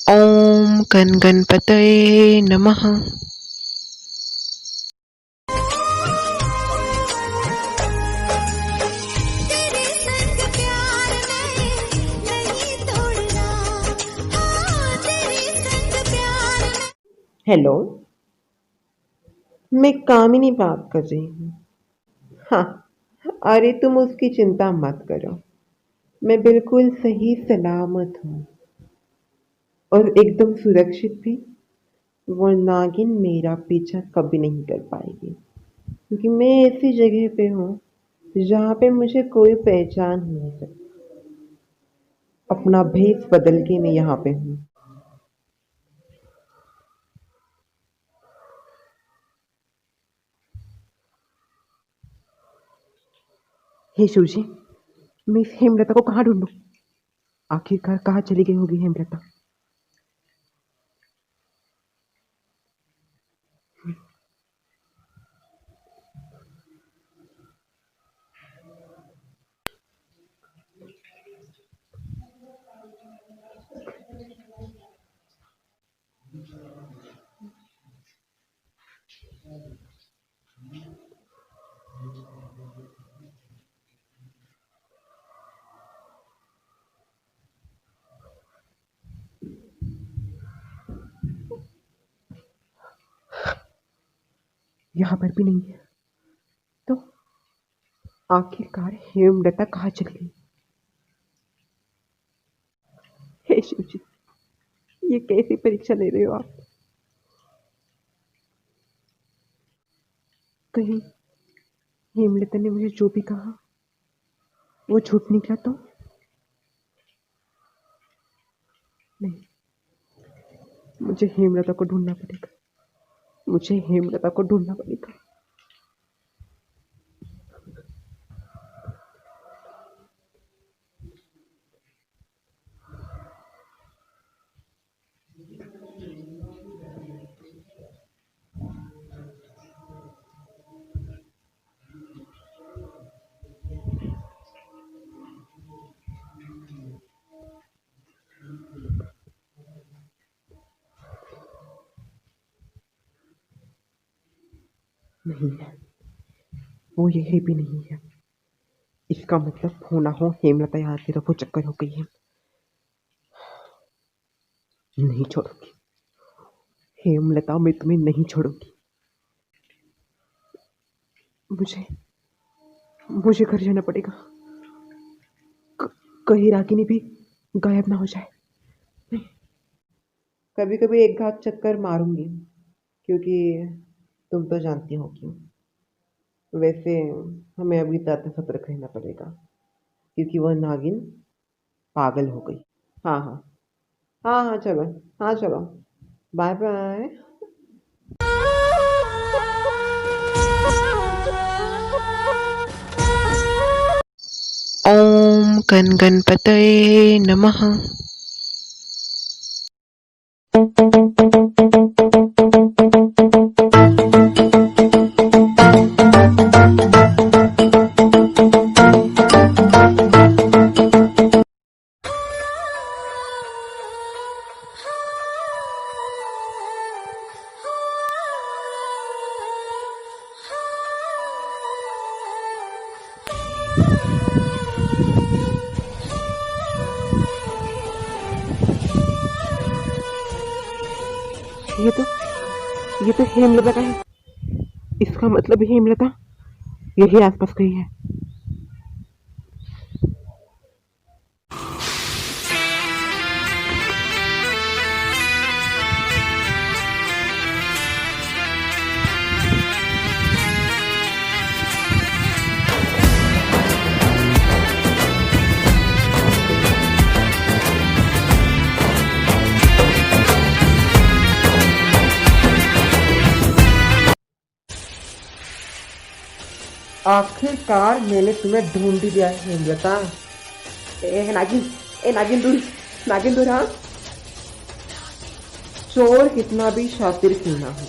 ओम गण गणपतये नमः। हेलो, मैं कामिनी बात कर रही हूँ। हाँ, अरे तुम उसकी चिंता मत करो। मैं बिल्कुल सही सलामत हूँ और एकदम सुरक्षित भी। वो नागिन मेरा पीछा कभी नहीं कर पाएगी क्योंकि मैं ऐसी जगह पे हूँ जहाँ पे मुझे कोई पहचान नहीं सकता। अपना भेष बदल के मैं यहाँ पे हूँ। हे शिवजी, मैं इस हेमलता को कहाँ ढूंढूं? आखिरकार कहाँ चली गई होगी हेमलता? यहाँ पर भी नहीं है। तो आखिरकार हेमलता कहाँ चली गई? हे शिव जी, ये कैसी परीक्षा ले रहे हो आप? कहीं हेमलता ने मुझे जो भी कहा वो झूठ निकला तो नहीं? मुझे हेमलता को ढूंढना पड़ेगा। मुझे हेमलता को ढूंढना पड़ेगा। नहीं है, वो यही भी नहीं है। इसका मतलब होना हो हेमलता यहाँ से रफू चक्कर हो गई है। नहीं छोड़ूंगी हेमलता, मैं तुम्हें नहीं छोड़ूंगी। मुझे मुझे घर जाना पड़ेगा। कहीं रागिनी भी गायब ना हो जाए। नहीं, कभी कभी एक घात चक्कर मारूंगी क्योंकि तुम तो जानती हो क्यों। वैसे हमें अभी ज़्यादा सतर्क रहना पड़ेगा क्योंकि वह नागिन पागल हो गई। हाँ हाँ, हाँ हाँ चलो, हाँ चलो, बाय बाय। ओम गण गणपतये नमः। ये तो ये तो हेमलता का है। इसका मतलब हेमलता यही आसपास कहीं है। आखिरकार मैंने तुम्हें ढूंढ ही दिया है हेमलता। ए नागिन दूर, नागिन दूर। हाँ, चोर कितना भी शातिर क्यों ना हो,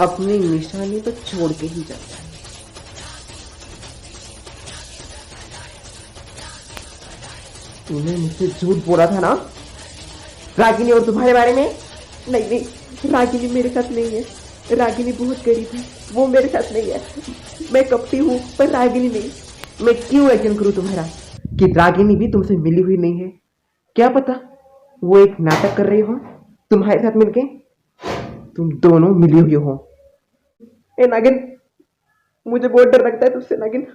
अपनी निशानी तो छोड़ के ही जाता है। तूने मुझसे झूठ बोला था ना? रागिनी और तुम्हारे बारे में? नहीं नहीं, रागिनी मेरे साथ नहीं है। रागिनी बहुत गरीब है, वो मेरे साथ नहीं है। मैं कपटी हूँ पर रागिनी नहीं। मैं क्यों यकीन करूँ तुम्हारा कि रागिनी भी तुमसे मिली हुई नहीं है? क्या पता वो एक नाटक कर रही हो तुम्हारे साथ मिलके, तुम दोनों मिली हुई हो। ए नागिन, मुझे बहुत डर लगता है तुझसे नागिन।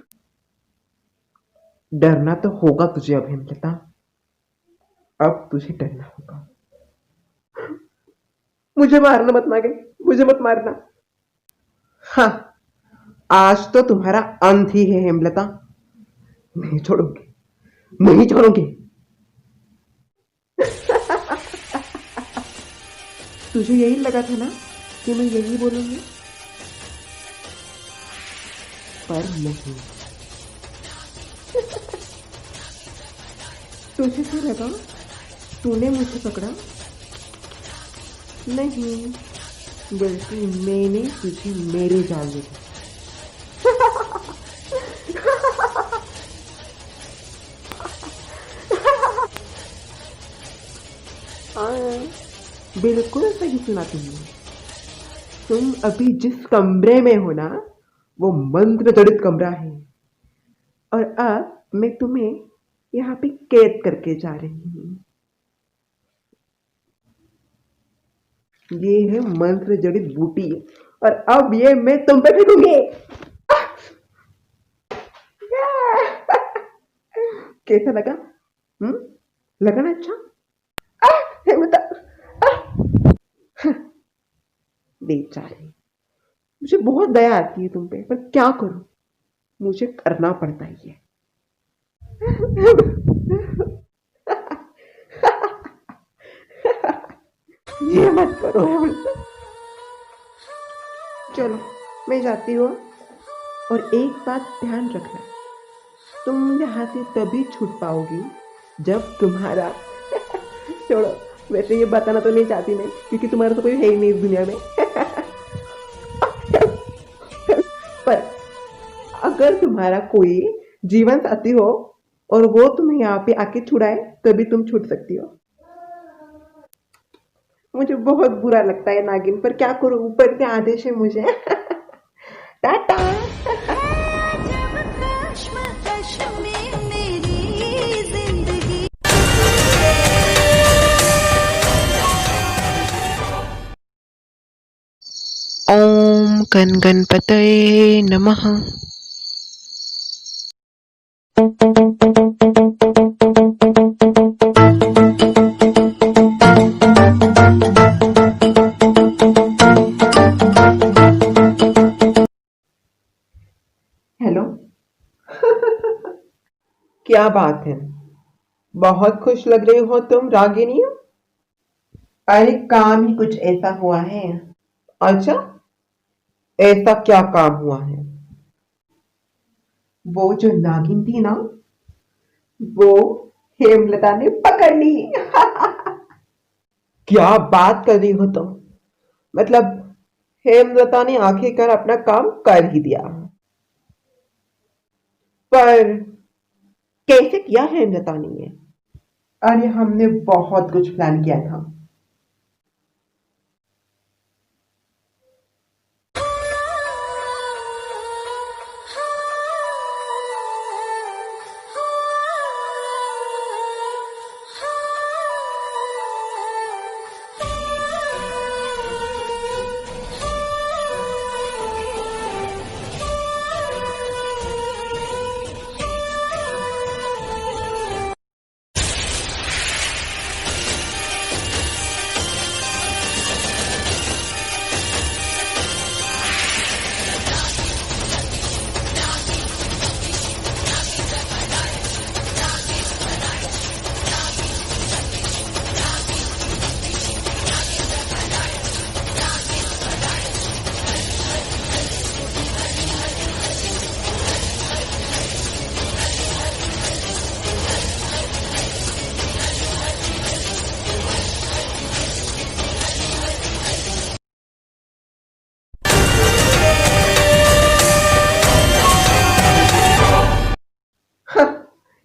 डरना तो होगा तुझे अब हेमलता, अब तुझे डरना होगा। मुझे मारना मत नागिन, मुझे मत मारना। हाँ, आज तो तुम्हारा अंत ही है हेमलता। नहीं छोड़ोगे, नहीं छोड़ोगे। तुझे यही लगा था ना कि मैं यही बोलूंगी, पर नहीं। तुझे क्या लगा तूने मुझे पकड़ा? नहीं, बल्कि मैंने तुझे मेरे जाल में फंसाया। हाँ, बिल्कुल सही सुना तुमने। तुम अभी जिस कमरे में हो ना, वो मंत्र जड़ित कमरा है, और अब मैं तुम्हें यहाँ पे कैद करके जा रही हूँ। ये है मंत्र जड़ित बूटी, और अब ये मैं तुम पे फेंकूंगी। कैसा लगा? लगा ना अच्छा? हेमंता, बेचारे, मुझे बहुत दया आती है तुम पे, पर क्या करूं, मुझे करना पड़ता ही है। ये मत करो हेमंता। चलो, मैं जाती हूँ, और एक बात ध्यान रखना, तुम यहाँ से तभी छूट पाओगी जब तुम्हारा छोड़ो, वैसे ये बताना तो नहीं चाहती मैं, क्योंकि तुम्हारा तो कोई है ही नहीं इस दुनिया में। पर अगर तुम्हारा कोई जीवन साथी हो और वो तुम्हें यहाँ पे आके छुड़ाए, तभी तुम छूट सकती हो। मुझे बहुत बुरा लगता है नागिन, पर क्या करूं, ऊपर से आदेश है मुझे। टाटा। जब कश्मकश में मेरी जिंदगी। ॐ गणगणपतये नमः। हेलो। क्या बात है, बहुत खुश लग रही हो तुम रागिनी। अरे काम ही कुछ ऐसा हुआ है। अच्छा, ऐसा क्या काम हुआ है? वो जो नागिन थी ना, वो हेमलता ने पकड़ ली। क्या बात कर रही हो तुम? मतलब हेमलता ने आखिरकार अपना काम कर ही दिया। पर कैसे किया हेमलता ने ये? अरे हमने बहुत कुछ प्लान किया था।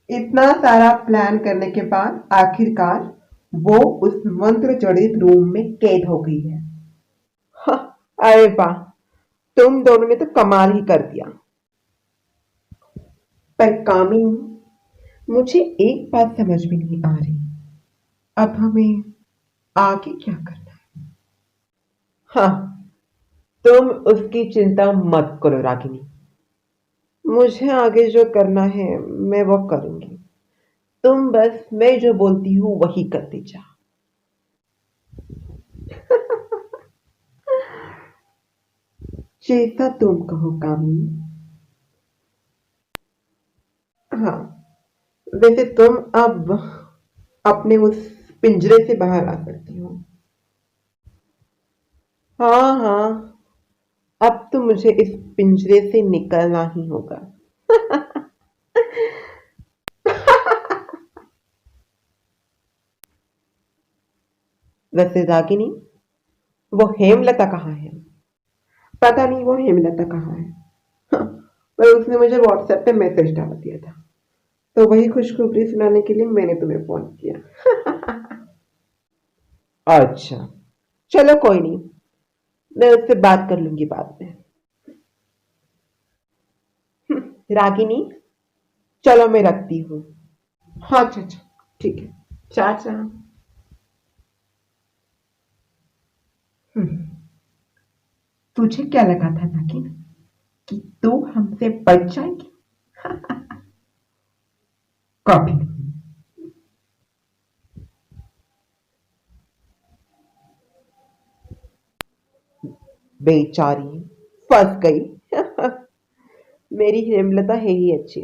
इतना सारा प्लान करने के बाद आखिरकार वो उस मंत्र जड़ित रूम में कैद हो गई है। हाँ, अरे वाह, तुम दोनों ने तो कमाल ही कर दिया। पर कामिनी, मुझे एक बात समझ में नहीं आ रही, अब हमें आगे क्या करना है? हाँ, तुम उसकी चिंता मत करो रागिनी, मुझे आगे जो करना है मैं वो करूंगी। तुम बस मैं जो बोलती हूँ वही करते जाओ। जैसा तुम कहो कामिनी। हाँ, वैसे तुम अब अपने उस पिंजरे से बाहर आ सकती हो। हाँ हाँ, अब तो मुझे इस पिंजरे से निकलना ही होगा। वैसे रागिनी, वो हेमलता कहाँ है? पता नहीं वो हेमलता कहाँ है। हाँ, पर उसने मुझे व्हाट्सएप पे मैसेज डाल दिया था, तो वही खुशखबरी सुनाने के लिए मैंने तुम्हें फोन किया। अच्छा, चलो कोई नहीं, मैं उससे बात कर लूंगी बाद में। रागिनी, चलो मैं रखती हूँ। हाँ अच्छा अच्छा, ठीक है, चाचा। हम्म, तुझे क्या लगा था नागिन कि तू हमसे बच जाएगी? कभी नहीं। बेचारी फंस गई। मेरी हेमलता है ही अच्छी।